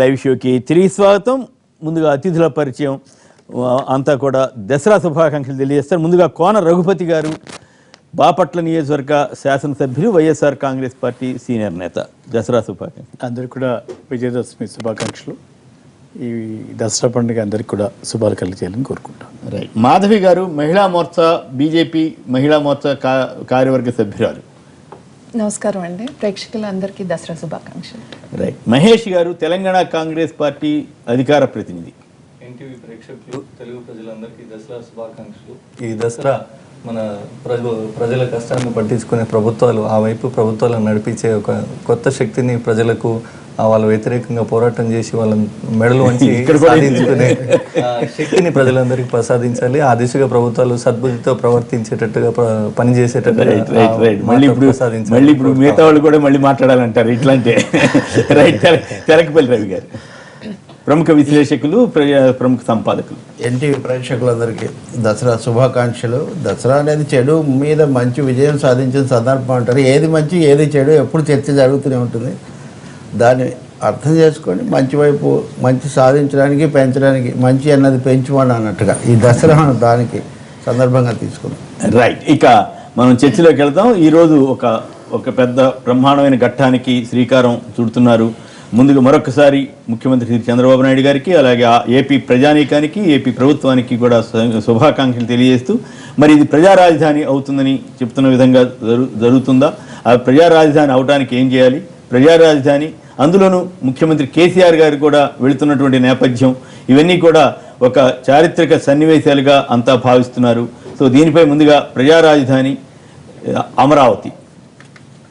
Live షోకి తిరిగి స్వాగతం. ముందుగా అతిథుల పరిచయం అంతా కూడా దసరా శుభాకాంక్షలు తెలియజేస్తారు. ముందుగా కోన రఘుపతి గారు, బాపట్ల నియోజకవర్గ శాసనసభ్యులు, వైఎస్ఆర్ కాంగ్రెస్ పార్టీ సీనియర్ నేత. దసరా శుభాకాంక్షలు. అందరికి కూడా విజయదశమి శుభాకాంక్షలు. ఈ దసరా పండుగ అందరికి కూడా శుభాలు కలిగేయాలని కోరుకుంటాం. రైట్. మాధవి గారు మహిళా మోర్చా, బీజేపీ మహిళా మోర్చా కార్యవర్గ సభ్యురాలు. నమస్కారం అండి. ప్రేక్షకులందరికీ దసరా శుభాకాంక్షలు. రైట్. మహేష్ గారు తెలంగాణ కాంగ్రెస్ పార్టీ అధికార ప్రతినిధి. ఎన్టీవీ ప్రేక్షకులు, తెలుగు ప్రజలందరికీ దసరా శుభాకాంక్షలు. ఈ దసరా మన ప్రజల కష్టాన్ని పట్టించుకునే ప్రభుత్వాలు, ఆ వైపు ప్రభుత్వాలను నడిపించే ఒక కొత్త శక్తిని ప్రజలకు వాళ్ళ వ్యతిరేకంగా పోరాటం చేసి వాళ్ళ మెడలు వంచి సాధించుకునే శక్తిని ప్రజలందరికీ ప్రసాదించాలి. ఆ దిశగా ప్రభుత్వాలు సద్బుద్ధితో ప్రవర్తించేటట్టుగా పనిచేసేటట్టుగా మళ్ళీ ఇప్పుడు మిగతా వాళ్ళు కూడా మళ్ళీ మాట్లాడాలంటారు ఇట్లాంటి. రైట్. తెలకపల్లి రవి గారు ప్రముఖ విశ్లేషకులు, ప్రముఖ సంపాదకులు. ఎన్టీవీ ప్రేక్షకులందరికీ దసరా శుభాకాంక్షలు. దసరా అనేది చెడు మీద మంచి విజయం సాధించిన సందర్భం అంటారు. ఏది మంచి ఏది చెడు ఎప్పుడు చర్చ జరుగుతూనే ఉంటుంది. దాన్ని అర్థం చేసుకొని మంచి వైపు మంచి సాధించడానికి, పెంచడానికి, మంచి అన్నది పెంచుకోండి అన్నట్టుగా ఈ దసరా దానికి సందర్భంగా తీసుకున్నాం. రైట్. ఇక మనం చర్చలోకి వెళ్తాం. ఈరోజు ఒక పెద్ద బ్రహ్మాండమైన ఘట్టానికి శ్రీకారం చుడుతున్నారు. ముందుగా మరొకసారి ముఖ్యమంత్రి శ్రీ చంద్రబాబు నాయుడు గారికి, అలాగే ఏపీ ప్రజానీకానికి, ఏపీ ప్రభుత్వానికి కూడా శుభాకాంక్షలు తెలియజేస్తూ, మరి ఇది ప్రజా రాజధాని అవుతుందని చెప్తున్న విధంగా జరుగుతుందా? ఆ ప్రజా రాజధాని అవడానికి ఏం చేయాలి? ప్రజా రాజధాని, అందులోనూ ముఖ్యమంత్రి కేసీఆర్ గారు కూడా వెళుతున్నటువంటి నేపథ్యం, ఇవన్నీ కూడా ఒక చారిత్రక సన్నివేశాలుగా అంతా భావిస్తున్నారు. సో దీనిపై ముందుగా ప్రజా రాజధాని అమరావతి,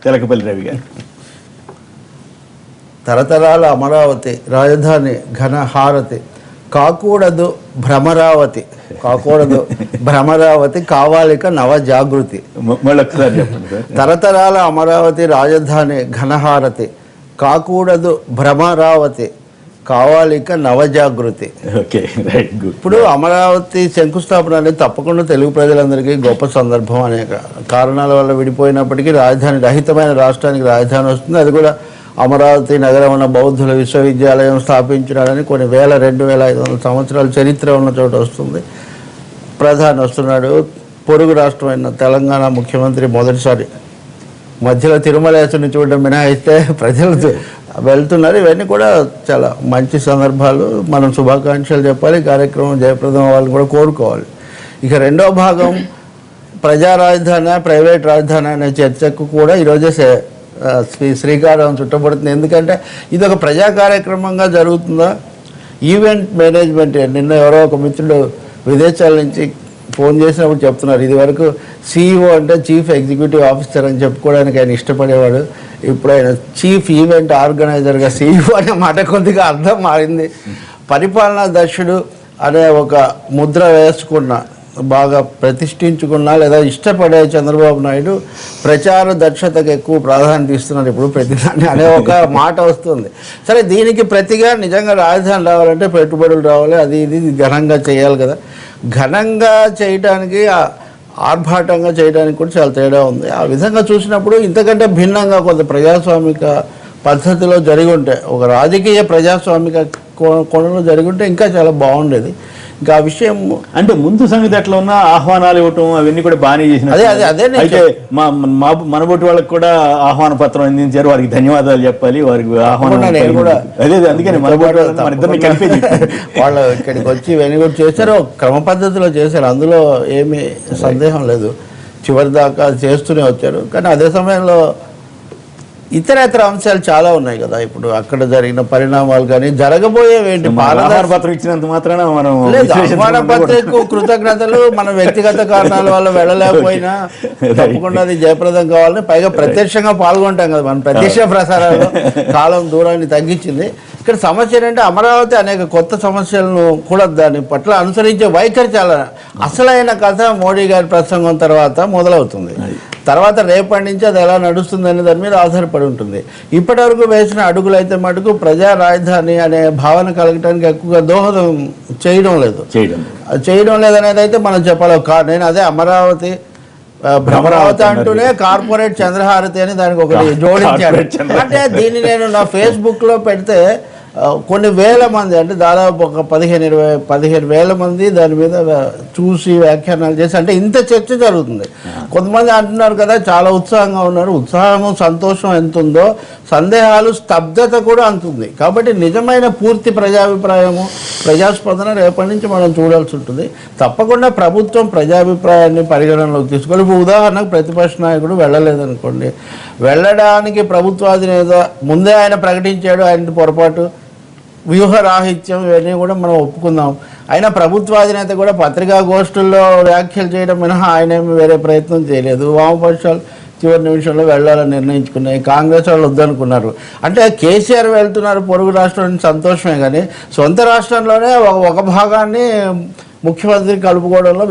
తెలకపల్లి రవి గారు. తరతరాల అమరావతి రాజధాని ఘనహారతి, కాకూడదు భ్రమరావతి, కాకూడదు భ్రమరావతి, కావాలిక నవ జాగృతి. మళ్ళొకసారి చెప్పండి సార్. తరతరాల అమరావతి రాజధాని ఘనహారతి, కాకూడదు భ్రమరావతి, కావాలిక నవజాగృతి. Okay, right, good. ఇప్పుడు అమరావతి శంకుస్థాపన అనేది తప్పకుండా తెలుగు ప్రజలందరికీ గొప్ప సందర్భం. అనేక కారణాల వల్ల విడిపోయినప్పటికీ రాజధాని రహితమైన రాష్ట్రానికి రాజధాని వస్తుంది. అది కూడా అమరావతి నగరం ఉన్న బౌద్ధుల విశ్వవిద్యాలయం స్థాపించినాడని కొన్ని 2500 సంవత్సరాల చరిత్ర ఉన్న చోట వస్తుంది. ప్రధాని వస్తున్నాడు. పొరుగు రాష్ట్రమైన తెలంగాణ ముఖ్యమంత్రి మొదటిసారి మధ్యలో తిరుమలేశ్వరిని చూడడం మినహాయిస్తే ప్రజలు వెళ్తున్నారు. ఇవన్నీ కూడా చాలా మంచి సందర్భాలు. మనం శుభాకాంక్షలు చెప్పాలి. కార్యక్రమం జయప్రదం అవ్వాలని కూడా కోరుకోవాలి. ఇక రెండో భాగం ప్రజా రాజధాని, ప్రైవేట్ రాజధాని అనే చర్చకు కూడా ఈరోజే శ్రీకారం చుట్టబడుతుంది. ఎందుకంటే ఇది ఒక ప్రజా కార్యక్రమంగా జరుగుతుందా, ఈవెంట్ మేనేజ్మెంట్. నిన్న ఎవరో ఒక మిత్రుడు విదేశాల నుంచి ఫోన్ చేసినప్పుడు చెప్తున్నారు, ఇది వరకు CEO అంటే చీఫ్ ఎగ్జిక్యూటివ్ ఆఫీసర్ అని చెప్పుకోవడానికి ఆయన ఇష్టపడేవాడు. ఇప్పుడు ఆయన చీఫ్ ఈవెంట్ ఆర్గనైజర్గా CEO అనే మాట కొద్దిగా అర్థం మారింది. పరిపాలనా దక్షుడు అనే ఒక ముద్ర వేసుకున్న, బాగా ప్రతిష్ఠించుకున్నా లేదా ఇష్టపడే చంద్రబాబు నాయుడు ప్రచార దక్షతకు ఎక్కువ ప్రాధాన్యత ఇస్తున్నారు ఇప్పుడు ప్రతిదాన్ని అనే ఒక మాట వస్తుంది. సరే, దీనికి ప్రతిగా నిజంగా రాజధాని రావాలంటే పెట్టుబడులు రావాలి, అది ఇది ఘనంగా చేయాలి కదా. ఘనంగా చేయడానికి, ఆర్భాటంగా చేయడానికి కూడా చాలా తేడా ఉంది. ఆ విధంగా చూసినప్పుడు ఇంతకంటే భిన్నంగా కొంత ప్రజాస్వామిక పద్ధతిలో జరిగి ఉంటే, ఒక రాజకీయ ప్రజాస్వామిక కోణంలో జరిగి ఉంటే ఇంకా చాలా బాగుండేది. ఇంకా ఆ విషయం అంటే ముందు సంగతి ఎట్లా ఉన్నా ఆహ్వానాలు ఇవ్వటం అవన్నీ కూడా బాగానే చేసిన. అదే అయితే మనబోటి వాళ్ళకి కూడా ఆహ్వాన పత్రం అందించారు, వారికి ధన్యవాదాలు చెప్పాలి. వారికి ఆహ్వానం కూడా అదే, అందుకని మనబోటి మన ఇద్దరిని కలిపి వాళ్ళు ఇక్కడికి వచ్చి ఇవన్నీ కూడా చేశారు, క్రమ పద్ధతిలో చేశారు, అందులో ఏమీ సందేహం లేదు. చివరి దాకా చేస్తూనే వచ్చారు. కానీ అదే సమయంలో ఇతరేతర అంశాలు చాలా ఉన్నాయి కదా. ఇప్పుడు అక్కడ జరిగిన పరిణామాలు కానీ జరగబోయేవేంటి, పత్రం ఇచ్చినంత మాత్రాన మనం ఆహ్వాన పత్రికకు కృతజ్ఞతలు. మన వ్యక్తిగత కారణాల వల్ల వెళ్ళలేకపోయినా తప్పకుండా అది జయప్రదం కావాలని, పైగా ప్రత్యక్షంగా పాల్గొంటాం కదా మనం. ప్రత్యక్ష ప్రసారాలు కాలం దూరాన్ని తగ్గించింది. ఇక్కడ సమస్య ఏంటంటే అమరావతి అనేక కొత్త సమస్యలను కూడా దాని పట్ల అనుసరించే వైఖరి చాలా. అసలైన కథ మోడీ గారి ప్రసంగం తర్వాత మొదలవుతుంది. తర్వాత రేపటి నుంచి అది ఎలా నడుస్తుంది అనే దాని మీద ఆధారపడి ఉంటుంది. ఇప్పటివరకు వేసిన అడుగులు అయితే మటుకు ప్రజా రాజధాని అనే భావన కలగటానికి ఎక్కువగా దోహదం చేయడం లేదనేది అయితే మనం చెప్పాలి. నేను అదే అమరావతి భ్రమరావతి అంటూనే కార్పొరేట్ చంద్రహారతి అని దానికి ఒకటి జోడించాడు. అంటే దీన్ని నేను నా ఫేస్బుక్లో పెడితే కొన్ని వేల మంది అంటే దాదాపు ఒక 15 వేల మంది దాని మీద చూసి వ్యాఖ్యానాలు చేసి అంటే ఇంత చర్చ జరుగుతుంది. కొంతమంది అంటున్నారు కదా చాలా ఉత్సాహంగా ఉన్నారు. ఉత్సాహము సంతోషం ఎంత ఉందో సందేహాలు స్తబ్దత కూడా అంతుంది. కాబట్టి నిజమైన పూర్తి ప్రజాభిప్రాయము ప్రజాస్పందన రేపటి నుంచి మనం చూడాల్సి ఉంటుంది. తప్పకుండా ప్రభుత్వం ప్రజాభిప్రాయాన్ని పరిగణనలోకి తీసుకోవాలి. ఇప్పుడు ఉదాహరణకు ప్రతిపక్ష నాయకుడు వెళ్ళలేదనుకోండి, వెళ్ళడానికి ప్రభుత్వాధినేత ముందే ఆయన ప్రకటించాడు, ఆయన పొరపాటు వ్యూహరాహిత్యం ఇవన్నీ కూడా మనం ఒప్పుకుందాం. అయినా ప్రభుత్వాధినేత కూడా పత్రికా గోష్ఠుల్లో వ్యాఖ్యలు చేయడం మినహా ఆయన ఏమి వేరే ప్రయత్నం చేయలేదు. వామపక్షాలు చివరి నిమిషంలో వెళ్ళాలని నిర్ణయించుకున్నాయి. కాంగ్రెస్ వాళ్ళు వద్దనుకున్నారు. అంటే కేసీఆర్ వెళ్తున్నారు పొరుగు రాష్ట్రం సంతోషమే, కానీ సొంత రాష్ట్రంలోనే ఒక భాగాన్ని ముఖ్యమంత్రి కలుపుకోవడంలో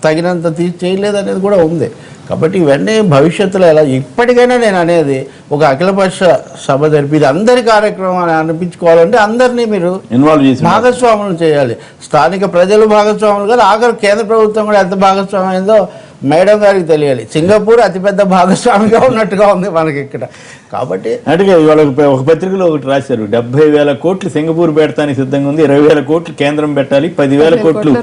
తగినంత చేయలేదనేది కూడా ఉంది. కాబట్టి ఇవన్నీ భవిష్యత్తులో ఎలా ఇప్పటికైనా నేను అనేది ఒక అఖిలపక్ష సభ జరిపి ఇది అందరి కార్యక్రమాన్ని అనిపించుకోవాలంటే అందరినీ మీరు ఇన్వాల్వ్ చేసి భాగస్వాములు చేయాలి. స్థానిక ప్రజలు భాగస్వాములు కాదు, ఆఖరి కేంద్ర ప్రభుత్వం కూడా ఎంత భాగస్వామ్యం అయిందో మేడం గారికి తెలియాలి. సింగపూర్ అతిపెద్ద భాగస్వామిగా ఉన్నట్టుగా ఉంది మనకి ఇక్కడ. కాబట్టి అంటే ఇవాళ ఒక పత్రికలో ఒకటి రాశారు, 70,000 కోట్లు సింగపూర్ పెడతానికి సిద్ధంగా ఉంది, 20,000 కోట్లు కేంద్రం పెట్టాలి, 10,000 కోట్లు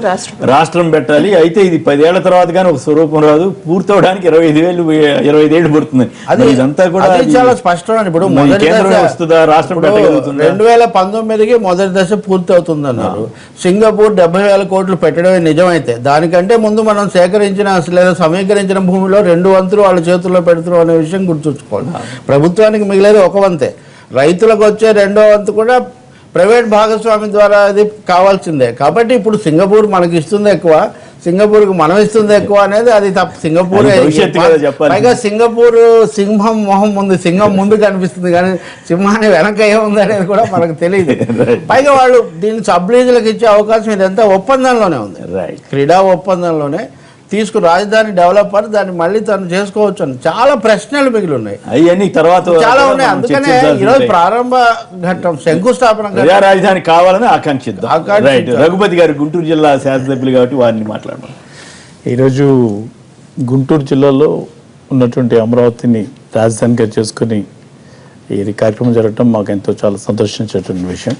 రాష్ట్రం పెట్టాలి. అయితే ఇది 10 ఏళ్ల తర్వాత కానీ ఒక స్వరూపం రాదు, పూర్తవడానికి 25 ఏళ్ళు పడుతుంది. ఇదంతా కూడా చాలా స్పష్టమైన ఇప్పుడు కేంద్రం వస్తుందా రాష్ట్రం పెట్టగలుగుతుంది. 2019కి మొదటి దశ పూర్తి అవుతుంది అన్నారు. సింగపూర్ 70,000 కోట్లు పెట్టడమే నిజమైతే దానికంటే ముందు మనం సేకరించిన లేదా సమీకరించిన భూమిలో 2 వంతులు వాళ్ళ చేతుల్లో పెడుతున్నాం అనే విషయం గుర్తుంచుకోవాలి. ప్రభుత్వానికి మిగిలేదు 1 వంతే, రైతులకు వచ్చే 2వ వంతు కూడా ప్రైవేట్ భాగస్వామి ద్వారా అది కావాల్సిందే. కాబట్టి ఇప్పుడు సింగపూర్ మనకి ఇస్తుంది ఎక్కువ, సింగపూర్కి మనం ఇస్తుంది ఎక్కువ అనేది అది తప్పు. సింగపూర్ పైగా సింగపూర్ సింహం మొహం ముందు, సింహం ముందు కనిపిస్తుంది కానీ సింహాన్ని వెనక ఏముంది అనేది కూడా మనకు తెలియదు. పైగా వాళ్ళు దీన్ని సబ్లీజులకు ఇచ్చే అవకాశం ఇదంతా ఒప్పందంలోనే ఉంది, క్రీడా ఒప్పందంలోనే తీసుకు రాజధాని డెవలపర్ దాన్ని మళ్ళీ తను చేసుకోవచ్చు అని చాలా ప్రశ్నలు మిగిలి ఉన్నాయి. అవన్నీ తర్వాత చాలా ఉన్నాయి. అందుకనే ఈరోజు ప్రారంభ ఘట్టం శంకుస్థాపన రాజధాని కావాలని ఆకాంక్షిద్దాం. రఘుపతి గారు గుంటూరు జిల్లా శాసనసభ్యులు కాబట్టి వారిని మాట్లాడడం. ఈరోజు గుంటూరు జిల్లాలో ఉన్నటువంటి అమరావతిని రాజధానిగా చేసుకుని ఈ కార్యక్రమం జరగడం మాకు ఎంతో చాలా సంతోషించేటువంటి విషయం.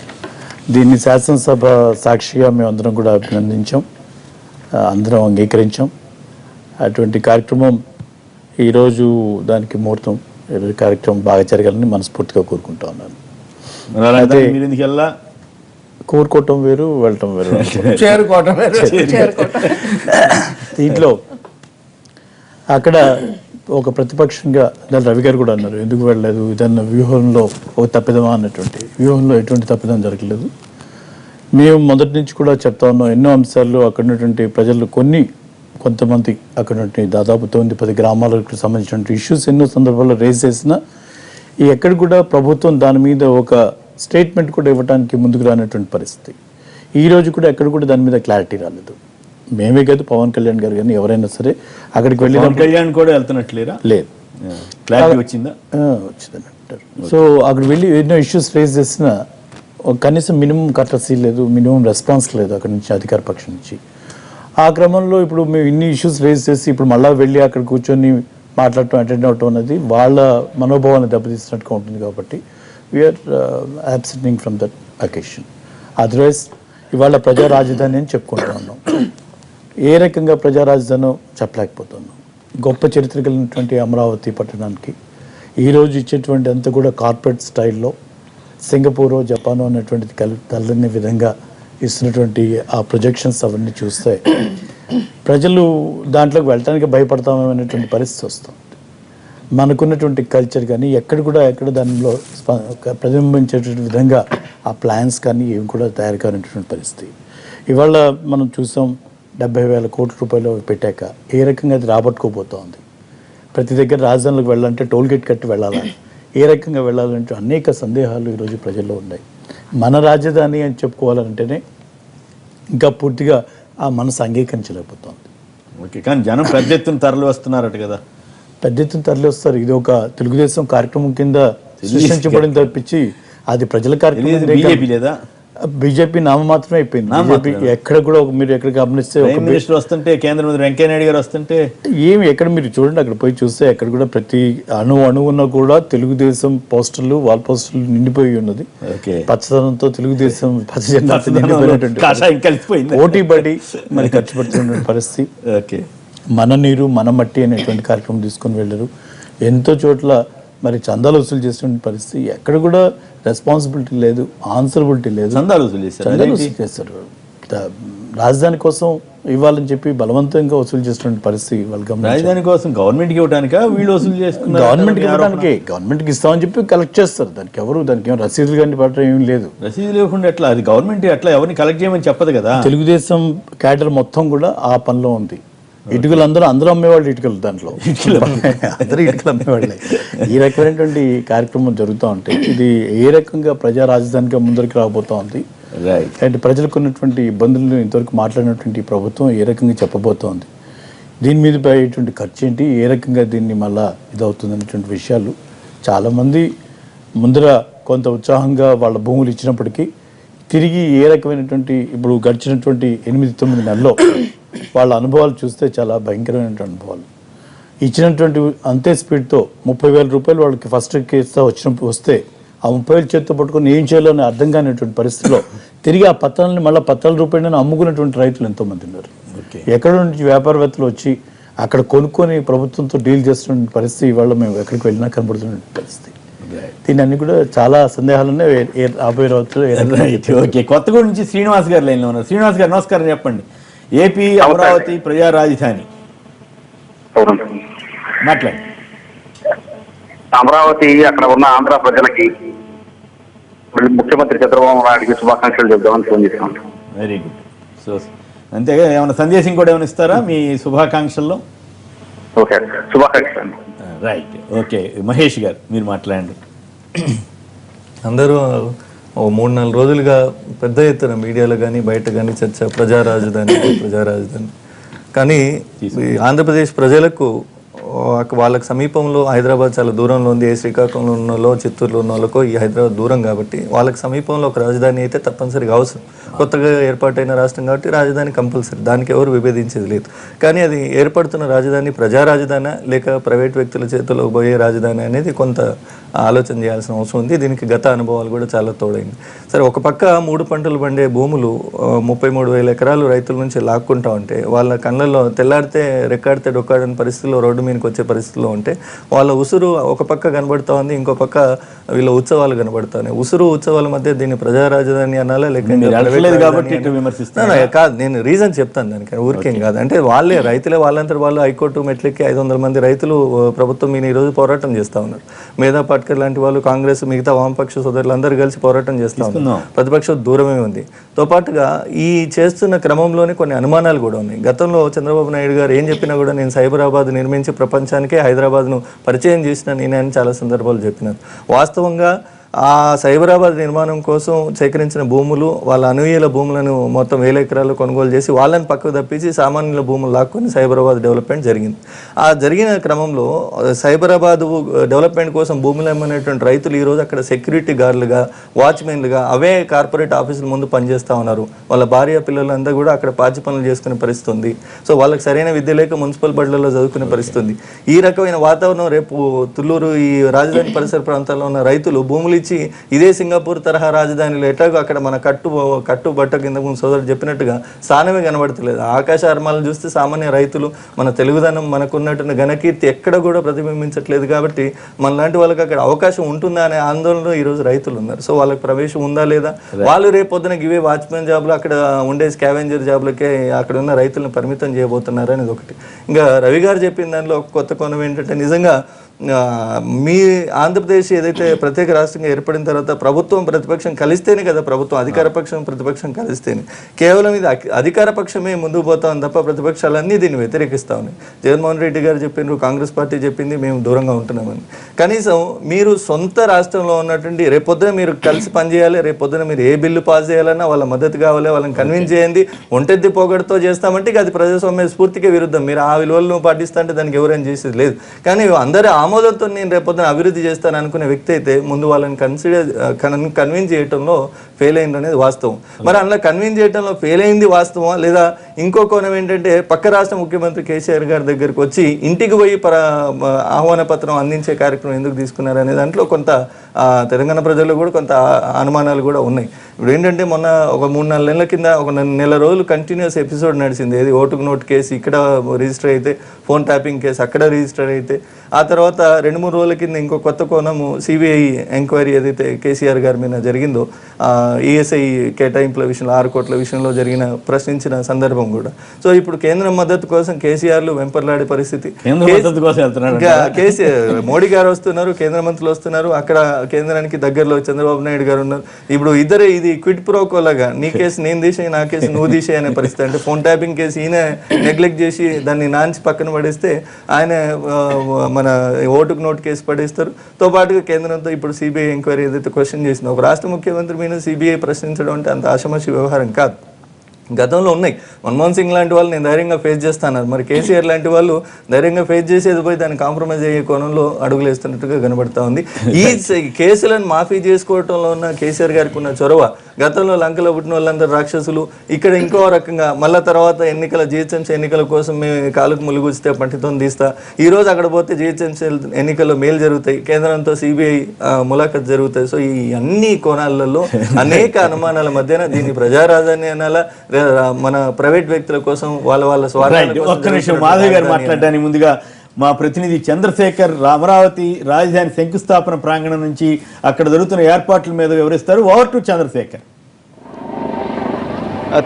దీన్ని శాసనసభ సాక్షిగా మేము అందరం కూడా అభినందించాం, అందరం అంగీకరించాం. అటువంటి కార్యక్రమం ఈరోజు దానికి ముహూర్తం, ఈరోజు కార్యక్రమం బాగా జరగాలని మనస్ఫూర్తిగా కోరుకుంటా ఉన్నాను. కోరుకోవటం వేరు, వెళ్ళటం వేరు, చేరుకోవటం దీంట్లో అక్కడ ఒక ప్రతిపక్షంగా రవి గారు కూడా అన్నారు ఎందుకు వెళ్ళలేదు, ఇదన్న వ్యూహంలో ఒక తప్పిదమా అన్నటువంటి. వ్యూహంలో ఎటువంటి తప్పిదం జరగలేదు. మేము మొదటి నుంచి కూడా చెప్తా ఉన్నాం, ఎన్నో అంశాల్లో అక్కడ ఉన్నటువంటి ప్రజలు కొంతమంది అక్కడ దాదాపు 9-10 గ్రామాలకు సంబంధించిన ఇష్యూస్ ఎన్నో సందర్భాల్లో రేజ్ చేసినా ఎక్కడ కూడా ప్రభుత్వం దాని మీద ఒక స్టేట్మెంట్ కూడా ఇవ్వడానికి ముందుకు రానటువంటి పరిస్థితి. ఈ రోజు కూడా ఎక్కడ కూడా దాని మీద క్లారిటీ రాలేదు. మేమే కాదు, పవన్ కళ్యాణ్ గారు కానీ ఎవరైనా సరే అక్కడికి వెళ్ళి కళ్యాణ్ కూడా వెళ్తున్నట్లేరా? లేదు, క్లారిటీ వచ్చిందని అంటారు. సో అక్కడ వెళ్ళి ఎన్నో ఇష్యూస్ రేజ్ చేసినా కనీసం మినిమం కర్టసీ లేదు, మినిమం రెస్పాన్స్ లేదు అక్కడి నుంచి అధికార పక్షం నుంచి. ఆ క్రమంలో ఇప్పుడు మేము ఇన్ని ఇష్యూస్ రేజ్ చేసి ఇప్పుడు మళ్ళీ వెళ్ళి అక్కడ కూర్చొని మాట్లాడటం, అటెండ్ అవటం అనేది వాళ్ళ మనోభావాన్ని దెబ్బతీసినట్టుగా ఉంటుంది. కాబట్టి we are absenting from that occasion. Otherwise ఇవాళ ప్రజా రాజధాని అని చెప్పుకుంటూ ఉన్నాం. ఏ రకంగా ప్రజా రాజధాని చెప్పలేకపోతున్నాం. గొప్ప చరిత్ర కలిగినటువంటి అమరావతి పట్టణానికి ఈరోజు ఇచ్చేటువంటి అంతా కూడా కార్పొరేట్ స్టైల్లో సింగపూర్, జపాను అనేటువంటిది తల్లని విధంగా ఇస్తున్నటువంటి ఆ ప్రొజెక్షన్స్ అవన్నీ చూస్తే ప్రజలు దాంట్లోకి వెళ్ళడానికి భయపడతామనేటువంటి పరిస్థితి వస్తుంది. మనకున్నటువంటి కల్చర్ కానీ ఎక్కడ దానిలో ప్రతిబింబించేటువంటి విధంగా ఆ ప్లాన్స్ కానీ ఏమి కూడా తయారు కానటువంటి పరిస్థితి. ఇవాళ మనం చూసాం 70,000 కోట్ల రూపాయలు పెట్టాక ఏ రకంగా అది రాబట్టుకోబోతోంది. ప్రతి దగ్గర రాజధానిలోకి వెళ్ళాలంటే టోల్గేట్ కట్టి వెళ్ళాలా, ఏ రకంగా వెళ్ళాలంటే అనేక సందేహాలు ఈరోజు ప్రజల్లో ఉన్నాయి. మన రాజధాని అని చెప్పుకోవాలంటేనే ఇంకా పూర్తిగా ఆ మనసు అంగీకరించలేకపోతుంది. ఓకే, కానీ జనం పెద్ద ఎత్తున తరలి వస్తున్నారట కదా? పెద్ద ఎత్తున తరలి వస్తారు. ఇది ఒక తెలుగుదేశం కార్యక్రమం కింద సృష్టించబడిన తప్పించి అది ప్రజల కార్యక్రమం బీజేపీ లేదా? బీజేపీ నామమాత్రమే అయిపోయింది. బీజేపీ ఎక్కడ కూడా మీరు ఎక్కడ గమనిస్తే ప్రైమ్ మినిస్టర్ వస్తుంటే, కేంద్ర మంత్రి వెంకయ్య నాయుడు గారు వస్తుంటే ఏమి ఎక్కడ మీరు చూడండి, అక్కడ పోయి చూస్తే ఎక్కడ కూడా ప్రతి అణువున కూడా తెలుగుదేశం పోస్టర్లు, వాల్ పోస్టర్లు నిండిపోయి ఉన్నది. ఓకే. పచ్చదనంతో తెలుగుదేశం పచ్చ జెండా నిండిపోయినటువంటి కాషాయం కలిసిపోయింది. పోటీ పడి మరి ఖర్చు పెడుతున్న పరిస్థితి. ఓకే. మన నీరు మన మట్టి అనేటువంటి కార్యక్రమం తీసుకొని వెళ్ళారు. ఎంతో చోట్ల మరి చందాలు వసూలు చేసినటువంటి పరిస్థితి, ఎక్కడ కూడా రెస్పాన్సిబిలిటీ లేదు, ఆన్సరబిలిటీ లేదు. చందాలు వసూలు చేశారు. చందాలు వసూలు చేస్తారు. రాజధాని కోసం ఇవ్వాలని చెప్పి బలవంతంగా వసూలు చేసినటువంటి పరిస్థితి వాళ్ళు గమనించారు. రాజధాని కోసం గవర్నమెంట్కి ఇవ్వడానికా వీళ్ళు వసూలు చేసుకున్నారు? గవర్నమెంట్కి ఇవ్వడానికి, గవర్నమెంట్కి ఇస్తామని చెప్పి కలెక్ట్ చేస్తారు. దానికి ఏం రసీదులు కానీ పట్టడం ఏం లేదు. రసీదు లేకుండా ఎట్లా? అది గవర్నమెంట్ ఎట్లా ఎవరిని కలెక్ట్ చేయమని చెప్పదు కదా. తెలుగుదేశం క్యాడర్ మొత్తం కూడా ఆ పనిలో ఉంది. ఇటుకలు అందరూ అమ్మేవాళ్ళు, ఇటుకలు దాంట్లో అందరూ ఇటుకలు అమ్మేవాళ్ళే. ఈ రకమైనటువంటి కార్యక్రమం జరుగుతూ ఉంటే ఇది ఏ రకంగా ప్రజా రాజధానిగా ముందరికి రాబోతూ ఉంది, అంటే ప్రజలకు ఉన్నటువంటి ఇబ్బందులను ఇంతవరకు మాట్లాడినటువంటి ప్రభుత్వం ఏ రకంగా చెప్పబోతోంది, దీని మీద పడేటువంటి ఖర్చు ఏంటి, ఏ రకంగా దీన్ని మళ్ళా ఇదవుతుంది అనేటువంటి విషయాలు చాలామంది ముందర కొంత ఉత్సాహంగా వాళ్ళ భూములు ఇచ్చినప్పటికీ తిరిగి ఏ రకమైనటువంటి ఇప్పుడు గడిచినటువంటి 8-9 నెలల్లో వాళ్ళ అనుభవాలు చూస్తే చాలా భయంకరమైనటువంటి అనుభవాలు. ఇచ్చినటువంటి అంతే స్పీడ్తో 30,000 రూపాయలు వాళ్ళకి ఫస్ట్ కేసుతో వస్తే ఆ 30,000 చేతితో పట్టుకొని ఏం చేయాలో అని అర్థం కానిటువంటి పరిస్థితిలో తిరిగి ఆ పత్రాలని మళ్ళీ పత్రాల రూపాయలను అమ్ముకున్నటువంటి రైతులు ఎంతోమంది ఉన్నారు. ఎక్కడ నుంచి వ్యాపారవేత్తలు వచ్చి అక్కడ కొనుక్కొని ప్రభుత్వంతో డీల్ చేస్తున్న పరిస్థితి ఇవాళ మేము ఎక్కడికి వెళ్ళినా కనబడుతున్న పరిస్థితి. దీన్ని అన్ని కూడా చాలా సందేహాలు ఉన్నాయి. రాబోయే రోజుల్లో ఓకే. కొత్తగూడ నుంచి శ్రీనివాస్ గారు లైన్లో ఉన్నారు. శ్రీనివాస్ గారు నమస్కారం. చెప్పండి. ఏపీ అమరావతి ప్రజా రాజధాని మాట్లాడండి. అమరావతి అక్కడ ఉన్న ఆంధ్ర ప్రజలకి ముఖ్యమంత్రి చంద్రబాబు నాయుడుకి శుభాకాంక్షలు చెప్దామని ఫోన్ చేశాం. Very good. సో అంతేగా ఏమైనా సందేశం కూడా ఏమైనా ఇస్తారా మీ శుభాకాంక్షల్లో? ఓకే, శుభాకాంక్షలు. రైట్. ఓకే, మహేష్ గారు మీరు మాట్లాడండి. అందరూ 3-4 రోజులుగా పెద్ద ఎత్తున మీడియాలో కానీ బయట కానీ చర్చ ప్రజా రాజధాని. కానీ ఆంధ్రప్రదేశ్ ప్రజలకు వాళ్ళకి సమీపంలో హైదరాబాద్ చాలా దూరంలో ఉంది. ఏ శ్రీకాకుళంలో ఉన్నలో చిత్తూరులో ఉన్న వాళ్ళకో ఈ హైదరాబాద్ దూరం కాబట్టి వాళ్ళకి సమీపంలో ఒక రాజధాని అయితే తప్పనిసరిగా అవసరం. కొత్తగా ఏర్పాటైన రాష్ట్రం కాబట్టి రాజధాని కంపల్సరీ, దానికి ఎవరు విభేదించేది లేదు. కానీ అది ఏర్పడుతున్న రాజధాని ప్రజా రాజధాని లేక ప్రైవేట్ వ్యక్తుల చేతిలో పోయే రాజధాని అనేది కొంత ఆలోచన చేయాల్సిన అవసరం ఉంది. దీనికి గత అనుభవాలు కూడా చాలా తోడైంది. సరే, ఒక పక్క 3 పంటలు పండే భూములు 33,000 ఎకరాలు రైతుల నుంచి లాక్కుంటా ఉంటే వాళ్ళ కళ్ళల్లో తెల్లాడితే రెక్కాడితే డొక్కాడని పరిస్థితిలో రోడ్డు మీదకి వచ్చే పరిస్థితిలో ఉంటే వాళ్ళ ఉసురు ఒక పక్క కనబడుతూ ఉంది, ఇంకో పక్క వీళ్ళ ఉత్సవాలు కనబడుతున్నాయి. ఉత్సవాల మధ్య దీన్ని ప్రజా రాజధాని అనాలా లేక కాదు, నేను రీజన్ చెప్తాను దానికి, ఊరికేం కాదు. అంటే వాళ్ళే రైతులే వాళ్ళంతా వాళ్ళు హైకోర్టు మెట్లెక్కి 500 మంది రైతులు ప్రభుత్వం మీద ఈరోజు పోరాటం చేస్తూ ఉన్నారు. మేధా పాట్కర్ లాంటి వాళ్ళు, కాంగ్రెస్, మిగతా వామపక్ష సోదరులు అందరూ కలిసి పోరాటం చేస్తూ ఉన్నారు. ప్రతిపక్షం దూరమే ఉంది. తో పాటుగా ఈ చేస్తున్న క్రమంలోనే కొన్ని అనుమానాలు కూడా ఉన్నాయి. గతంలో చంద్రబాబు నాయుడు గారు ఏం చెప్పినా కూడా నేను సైబరాబాద్ నిర్మించి ప్రపంచానికే హైదరాబాద్ను పరిచయం చేసిన నేనే అని చాలా సందర్భాలు చెప్పినారు. వాస్తవంగా ఆ సైబరాబాద్ నిర్మాణం కోసం సేకరించిన భూములు వాళ్ళ అనుయూల భూములను మొత్తం 1000 ఎకరాలు కొనుగోలు చేసి వాళ్ళని పక్కకు తప్పించి సామాన్యుల భూములు లాక్కొని సైబరాబాద్ డెవలప్మెంట్ జరిగింది. ఆ జరిగిన క్రమంలో సైబరాబాద్ డెవలప్మెంట్ కోసం భూములు అమ్మనేటువంటి రైతులు ఈరోజు అక్కడ సెక్యూరిటీ గార్డులుగా, వాచ్మెన్లుగా అవే కార్పొరేట్ ఆఫీసుల ముందు పనిచేస్తూ ఉన్నారు. వాళ్ళ భార్య పిల్లలంతా కూడా అక్కడ పాచి పనులు చేసుకునే పరిస్థితి ఉంది. సో వాళ్ళకి సరైన విద్య లేక మున్సిపల్ బడులలో చదువుకునే పరిస్థితి ఉంది. ఈ రకమైన వాతావరణం రేపు తుళ్ళూరు ఈ రాజధాని పరిసర ప్రాంతాల్లో ఉన్న రైతులు భూములు ఇచ్చి ఇదే సింగపూర్ తరహా రాజధానిలో ఎట్లాగో అక్కడ మన కట్టు బట్ట కింద ముందు సోదరుడు చెప్పినట్టుగా స్థానమే కనబడతలేదు. ఆకాశ అర్మాలను చూస్తే సామాన్య రైతులు మన తెలుగుదనం మనకున్నటువంటి ఘనకీర్తి ఎక్కడ కూడా ప్రతిబింబించట్లేదు. కాబట్టి మనలాంటి వాళ్ళకి అక్కడ అవకాశం ఉంటుందా అనే ఆందోళనలో ఈరోజు రైతులు ఉన్నారు. సో వాళ్ళకి ప్రవేశం ఉందా లేదా, వాళ్ళు రేపు పొద్దున ఇవే వాచ్మెన్ జాబ్లు అక్కడ ఉండే స్కావెంజర్ జాబ్లకే అక్కడ ఉన్న రైతులను పరిమితం చేయబోతున్నారు అనేది ఒకటి. ఇంకా రవి గారు చెప్పిన దానిలో కొత్త కోణం ఏంటంటే, నిజంగా మీ ఆంధ్రప్రదేశ్ ఏదైతే ప్రత్యేక రాష్ట్రంగా ఏర్పడిన తర్వాత ప్రభుత్వం ప్రతిపక్షం కలిస్తేనే కదా ప్రభుత్వం, అధికార పక్షం ప్రతిపక్షం కలిస్తేనే. కేవలం ఇది అధికార పక్షమే ముందుకు పోతాం తప్ప ప్రతిపక్షాలన్నీ దీన్ని వ్యతిరేకిస్తూ ఉన్నాయి. జగన్మోహన్ రెడ్డి గారు చెప్పిండ్రు, కాంగ్రెస్ పార్టీ చెప్పింది మేము దూరంగా ఉంటున్నామని. కనీసం మీరు సొంత రాష్ట్రంలో ఉన్నటువంటి రేపొద్దున మీరు కలిసి పనిచేయాలి, రేపొద్దున మీరు ఏ బిల్లు పాస్ చేయాలన్నా వాళ్ళ మద్దతు కావాలి, వాళ్ళని కన్విన్స్ చేయండి. ఒంటెద్ది పోగొడుతో చేస్తామంటే అది ప్రజాస్వామ్య స్ఫూర్తికే విరుద్ధం. మీరు ఆ విలువలను పాటిస్తా అంటే దానికి ఎవరైనా చేసేది లేదు. కానీ అందరూ ఆమోదంతో నేను రేపొద్దున అభివృద్ధి చేస్తాను అనుకునే వ్యక్తి అయితే ముందు వాళ్ళని కన్విన్స్ చేయడంలో ఫెయిల్ అయింది అనేది వాస్తవం. మరి అందులో కన్విన్స్ చేయడంలో ఫెయిల్ అయింది వాస్తవం, లేదా ఇంకో కోణం ఏంటంటే పక్క రాష్ట్ర ముఖ్యమంత్రి కేసీఆర్ గారి దగ్గరికి వచ్చి ఇంటికి పోయి ఆహ్వాన పత్రం అందించే కార్యక్రమం ఎందుకు తీసుకున్నారు అనే దాంట్లో కొంత తెలంగాణ ప్రజల్లో కూడా కొంత అనుమానాలు కూడా ఉన్నాయి. ఇప్పుడు ఏంటంటే మొన్న ఒక 3-4 నెలల కింద ఒక నెల రోజులు కంటిన్యూస్ ఎపిసోడ్ నడిచింది. ఏది ఓటుకు నోటు కేసు ఇక్కడ రిజిస్టర్ అయితే, ఫోన్ ట్యాపింగ్ కేసు అక్కడ రిజిస్టర్ అయితే, ఆ తర్వాత 2-3 రోజుల కింద ఇంకో కొత్త కోణము సిబిఐ ఎంక్వైరీ ఏదైతే కేసీఆర్ గారి మీద జరిగిందో ఈఎస్ఐ కేటాయింపుల విషయంలో 6 కోట్ల విషయంలో ప్రశ్నించిన సందర్భం కూడా. సో ఇప్పుడు కేంద్రం మద్దతు కోసం కేసీఆర్లు వెంపర్లాడే పరిస్థితి. కేసీఆర్ మోడీ గారు వస్తున్నారు, కేంద్ర మంత్రులు వస్తున్నారు, అక్కడ కేంద్రానికి దగ్గరలో చంద్రబాబు నాయుడు గారు ఉన్నారు. ఇప్పుడు ఇద్దరే ఇది క్విడ్ ప్రోకోలాగా నీ కేసు నేను తీసేయి, నా కేసు నువ్వు తీసేయి అనే పరిస్థితి. అంటే ఫోన్ ట్యాపింగ్ కేసు ఈయన నెగ్లెక్ట్ చేసి దాన్ని నాంచి పక్కన పడేస్తే ఆయన మన ఓటుకు నోటు కేసు పడేస్తారు. తో పాటుగా కేంద్రంతో ఇప్పుడు సిబిఐ ఎంక్వైరీ ఏదైతే క్వశ్చన్ చేసిందో, ఒక రాష్ట్ర ముఖ్యమంత్రి మీద సిబిఐ ప్రశ్నించడం అంటే అంత ఆషమాషి వ్యవహారం కాదు. గతంలో ఉన్నాయి. మన్మోహన్ సింగ్ లాంటి వాళ్ళు నేను ధైర్యంగా ఫేస్ చేస్తాను, మరి కేసీఆర్ లాంటి వాళ్ళు ధైర్యంగా ఫేస్ చేసేది పోయి దాన్ని కాంప్రమైజ్ అయ్యే కోణంలో అడుగులు వేస్తున్నట్టుగా కనబడతా ఉంది. ఈ కేసులను మాఫీ చేసుకోవటంలో ఉన్న కేసీఆర్ గారికి ఉన్న చొరవ, గతంలో లంకలో పుట్టిన వాళ్ళందరూ రాక్షసులు, ఇక్కడ ఇంకో రకంగా మళ్ళీ తర్వాత జిహెచ్ఎంసీ ఎన్నికల కోసం మేము కాలుకు ములుగుస్తే పంటితో తీస్తా, ఈరోజు అక్కడ పోతే జిహెచ్ఎంసీ ఎన్నికల్లో మేలు జరుగుతాయి, కేంద్రంతో సిబిఐ ములాఖత్ జరుగుతాయి. సో ఈ అన్ని కోణాలలో అనేక అనుమానాల మధ్యన దీన్ని ప్రజారాజధాని అనాలా, మన ప్రైవేట్ వ్యక్తుల కోసం వాళ్ళ స్వార్థాల ఒక్క నిమిషం మాధవ్ గారు మాట్లాడడానికి ముందుగా మా ప్రతినిధి చంద్రశేఖర్ అమరావతి రాజధాని శంకుస్థాపన ప్రాంగణం నుంచి అక్కడ జరుగుతున్న ఏర్పాట్ల మీద వివరిస్తారు. Over to Chandrashekar.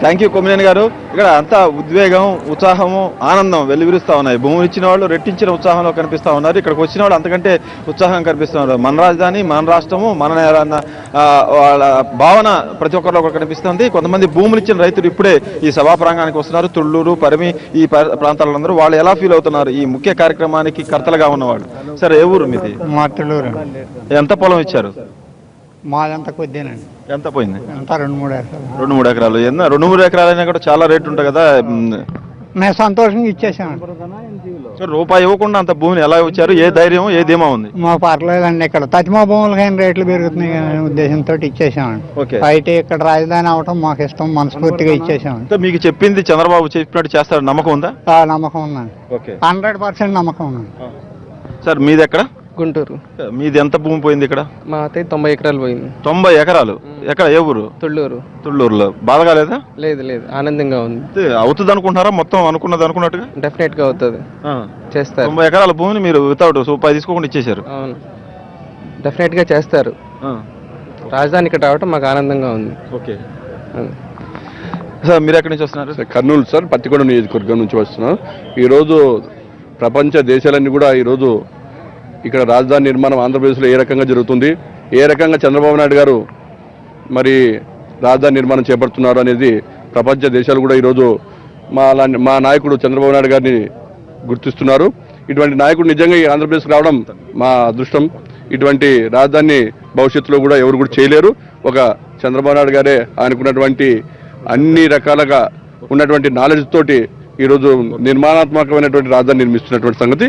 Thank you Kommineni garu. ఇక్కడ అంతా ఉద్వేగం, ఉత్సాహము, ఆనందం వెల్లివిరుస్తూ ఉన్నాయి. భూమి ఇచ్చిన వాళ్ళు రెట్టించిన ఉత్సాహంలో కనిపిస్తూ ఉన్నారు. ఇక్కడికి వచ్చిన వాళ్ళు అంతకంటే ఉత్సాహం కనిపిస్తున్నారు. మన రాజధాని, మన రాష్ట్రము, మన వాళ్ళ భావన ప్రతి ఒక్కరిలో కూడా కనిపిస్తుంది. కొంతమంది భూములు ఇచ్చిన రైతులు ఇప్పుడే ఈ సభా ప్రాంగానికి వస్తున్నారు. తుళ్ళూరు, పరిమి ఈ ప్రాంతాలందరూ వాళ్ళు ఎలా ఫీల్ అవుతున్నారు ఈ ముఖ్య కార్యక్రమానికి కర్తలుగా ఉన్నవాళ్ళు? సరే, ఏ ఊరు మీది? మా తుళ్ళూరు. ఎంత పొలం ఇచ్చారు? మాదంతా కొద్దినండి. ఎంత పోయింది? అంతా 2-3 ఎకరాలు. 2-3 ఎకరాలు. 2-3 ఎకరాలైనా కూడా చాలా రేటు ఉంటుంది కదా. మేము సంతోషంగా ఇచ్చేసామండి. రూపాయి ఇవ్వకుండా అంత భూమిని ఎలా ఇచ్చారు? ఏ ధైర్యం, ఏ ధీమా ఉంది? మా పర్లేదండి, ఇక్కడ తతిమా భూములకైనా రేట్లు పెరుగుతున్నాయి అనే ఉద్దేశంతో ఇచ్చేసామండి. బయట ఇక్కడ రాజధాని అవటం మాకు ఇష్టం, మనస్ఫూర్తిగా ఇచ్చేసామండి. మీకు చెప్పింది చంద్రబాబు చెప్పినట్టు చేస్తారు, నమ్మకం ఉందా? నమ్మకం ఉందండి. 100% నమ్మకం ఉందండి. సార్ మీది ఎక్కడ? గుంటూరు. మీది ఎంత భూమి పోయింది ఇక్కడ? మా అత్తయ్య 90 ఎకరాలు పోయింది. 90 ఎకరాలు? ఎక్కడ, ఏ ఊరు? తుళ్ళూరు. తుళ్ళూరులో. బాధగా లేదా? లేదు, ఆనందంగా ఉంది. అవుతుంది అనుకుంటున్నారా? మొత్తం అనుకున్నది అనుకున్నట్టుగా డెఫినెట్ గా అవుతుంది, చేస్తారు. 90 ఎకరాల భూమిని మీరు వితౌట్ రూపాయి తీసుకోకుండా ఇచ్చేశారు. అవును, డెఫినెట్ గా చేస్తారు. రాజధాని ఇక్కడ రావటం మాకు ఆనందంగా ఉంది. ఓకే సార్, మీరు ఎక్కడి నుంచి వస్తున్నారు? కర్నూలు సార్, పత్తికొండ నియోజకవర్గం నుంచి వస్తున్నాం. ఈరోజు ప్రపంచ దేశాలన్నీ కూడా ఈరోజు ఇక్కడ రాజధాని నిర్మాణం ఆంధ్రప్రదేశ్లో ఏ రకంగా జరుగుతుంది, ఏ రకంగా చంద్రబాబు నాయుడు గారు మరి రాజధాని నిర్మాణం చేపడుతున్నారు అనేది ప్రపంచ దేశాలు కూడా ఈరోజు మా నాయకుడు చంద్రబాబు నాయుడు గారిని గుర్తిస్తున్నారు. ఇటువంటి నాయకుడు నిజంగా ఈ ఆంధ్రప్రదేశ్కి రావడం మా అదృష్టం. ఇటువంటి రాజధాని భవిష్యత్తులో కూడా ఎవరు కూడా చేయలేరు. ఒక చంద్రబాబు నాయుడు గారే ఆయనకున్నటువంటి అన్ని రకాలుగా ఉన్నటువంటి నాలెడ్జ్ తోటి ఈరోజు నిర్మాణాత్మకమైనటువంటి రాజధాని నిర్మిస్తున్నటువంటి సంగతి.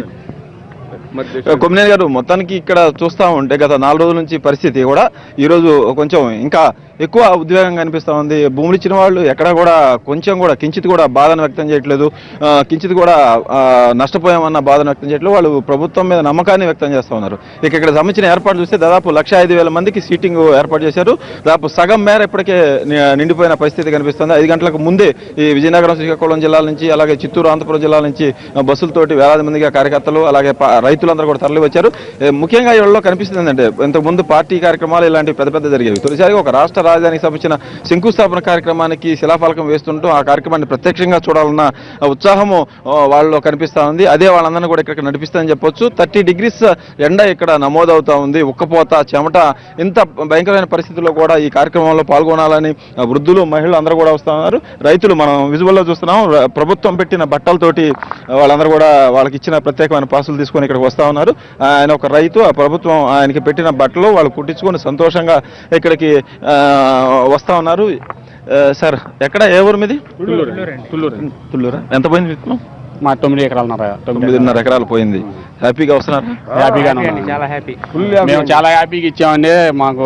కొమ్మినేని గారు, మొత్తానికి ఇక్కడ చూస్తూ ఉంటే గత 4 రోజుల నుంచి పరిస్థితి కూడా ఈరోజు కొంచెం ఇంకా ఎక్కువ ఉద్వేగం కనిపిస్తూ ఉంది. భూములు ఇచ్చిన వాళ్ళు ఎక్కడ కూడా కొంచెం కూడా కించిత్ కూడా బాధను వ్యక్తం చేయట్లేదు, కించిత్ కూడా నష్టపోయామన్న బాధను వ్యక్తం చేయట్లేదు. వాళ్ళు ప్రభుత్వం మీద నమ్మకాన్ని వ్యక్తం చేస్తూ ఉన్నారు. ఇక్కడ సంబంధించిన ఏర్పాటు చూస్తే దాదాపు 1,05,000 మందికి సీటింగ్ ఏర్పాటు చేశారు. దాదాపు సగం మేర ఇప్పటికే నిండిపోయిన పరిస్థితి కనిపిస్తుంది. 5 గంటలకు ముందే ఈ విజయనగరం, శ్రీకాకుళం జిల్లాల నుంచి, అలాగే చిత్తూరు, అనంతపురం జిల్లాల నుంచి బస్సులతోటి వేలాది మందిగా కార్యకర్తలు, అలాగే రైతులందరూ కూడా తరలి వచ్చారు. ముఖ్యంగా ఇళ్లలో కనిపిస్తుంది ఏంటంటే, ఇంతకుముందు పార్టీ కార్యక్రమాలు ఇలాంటివి పెద్ద జరిగేవి. తొలిసారిగా ఒక రాష్ట్ర రాజధానికి సంబంధించిన శంకుస్థాపన కార్యక్రమానికి శిలాఫలకం వేస్తుంటూ ఆ కార్యక్రమాన్ని ప్రత్యక్షంగా చూడాలన్న ఉత్సాహము వాళ్ళలో కనిపిస్తూ ఉంది. అదే వాళ్ళందరినీ కూడా ఇక్కడ నడిపిస్తుందని చెప్పొచ్చు. 30 degrees ఎండ ఇక్కడ నమోదవుతా ఉంది. ఉక్కపోత, చెమట, ఇంత భయంకరమైన పరిస్థితుల్లో కూడా ఈ కార్యక్రమంలో పాల్గొనాలని వృద్ధులు, మహిళలు అందరూ కూడా వస్తూ ఉన్నారు. రైతులు మనం విజువల్లో చూస్తున్నాం, ప్రభుత్వం పెట్టిన బట్టలతోటి వాళ్ళందరూ కూడా వాళ్ళకి ఇచ్చిన ప్రత్యేకమైన పాసులు తీసుకొని ఇక్కడికి వస్తూ ఉన్నారు. ఆయన ఒక రైతు, ఆ ప్రభుత్వం ఆయనకి పెట్టిన బట్టలు వాళ్ళు కుట్టించుకొని సంతోషంగా ఇక్కడికి వస్తూ ఉన్నారు. సార్, ఎక్కడ, ఏ ఊరు మీది? తుళ్ళూరు. ఎంత పోయింది విత్తనం? మా 9 ఎకరాలన్నర 9.5 ఎకరాలు పోయింది. హ్యాపీగా వస్తున్నారు? హ్యాపీగానే చాలా హ్యాపీ. మేము చాలా హ్యాపీగా ఇచ్చామండి. మాకు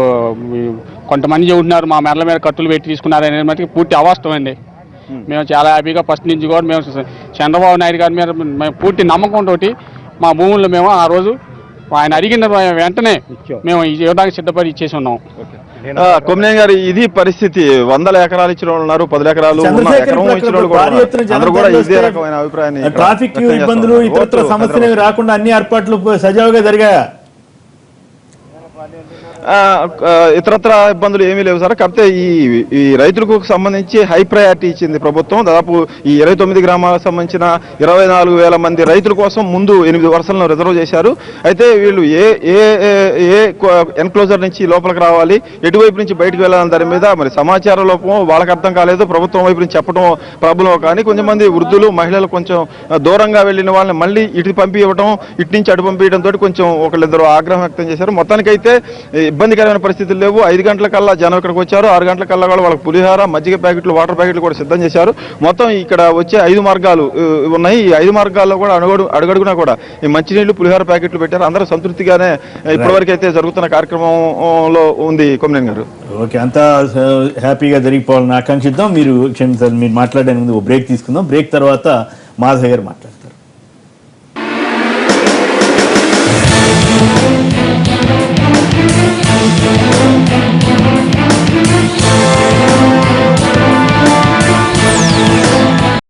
కొంతమంది చెబుతున్నారు మా మెడల మీద కట్టులు పెట్టి తీసుకున్నారనే మటుకు పూర్తి అవాస్తవం అండి. మేము చాలా హ్యాపీగా ఫస్ట్ నుంచి కూడా మేము చంద్రబాబు నాయుడు గారి మీద మేము పూర్తి నమ్మకం తోటి మా భూముల్లో మేము ఆ రోజు ఆయన అడిగిన వెంటనే మేము ఇవ్వడానికి సిద్ధపడి ఇచ్చేసి ఉన్నాం. కొమ్మినేని గారు, ఇది పరిస్థితి. 100 ఎకరాలు ఇచ్చిన వాళ్ళు ఉన్నారు, 10 ఎకరాలు ఎకరం ఇచ్చిన వాళ్ళు కూడా ఉన్నారు. అందరూ కూడా ఇదే రకమైన అభిప్రాయాన్ని. ట్రాఫిక్ ఇబ్బందులు, ఇతరత్ర సమస్యలు ఏమి రాకుండా అన్ని ఏర్పాట్లు సజావుగా జరిగాయా? ఇతరత్ర ఇబ్బందులు ఏమీ లేవు సార్. కాకపోతే ఈ రైతులకు సంబంధించి హై ప్రయారిటీ ఇచ్చింది ప్రభుత్వం. దాదాపు ఈ 29 గ్రామాలకు సంబంధించిన 24,000 మంది రైతుల కోసం ముందు 8 వరుసలను రిజర్వ్ చేశారు. అయితే వీళ్ళు ఏ ఎన్క్లోజర్ నుంచి లోపలికి రావాలి, ఎటువైపు నుంచి బయటకు వెళ్ళాలని దాని మీద మరి సమాచార లోపం వాళ్ళకి అర్థం కాలేదు. ప్రభుత్వం వైపు నుంచి చెప్పడం ప్రాబ్లం. కానీ కొంతమంది వృద్ధులు, మహిళలు కొంచెం దూరంగా వెళ్ళిన వాళ్ళని మళ్ళీ ఇటు పంపి ఇవ్వడం, ఇటు నుంచి అటు పంపించడంతో కొంచెం ఒకళ్ళిద్దరు ఆగ్రహం వ్యక్తం చేశారు. మొత్తానికైతే ఇబ్బందికరమైన పరిస్థితులు లేవు. 5 గంటలకల్లా జనం ఇక్కడికి వచ్చారు. 6 గంటలకల్లా కూడా వాళ్ళకి పులిహార, మజ్జిగ ప్యాకెట్లు, వాటర్ ప్యాకెట్లు కూడా సిద్ధం చేశారు. మొత్తం ఇక్కడ వచ్చే 5 మార్గాలు ఉన్నాయి. ఈ 5 మార్గాల్లో కూడా అడుగడుగునా కూడా ఈ మంచినీళ్లు, పులిహార ప్యాకెట్లు పెట్టారు. అందరూ సంతృప్తిగానే ఇప్పటివరకు అయితే జరుగుతున్న కార్యక్రమంలో ఉంది. కొమ్మినేని గారు, ఓకే, అంతా హ్యాపీగా జరిగిపోవాలని ఆకాంక్షిద్దాం. మీరు క్షమించాలి, మీరు మాట్లాడే ముందు ఓ బ్రేక్ తీసుకుందాం. బ్రేక్ తర్వాత మాధవ్ గారు మాట్లాడతారు.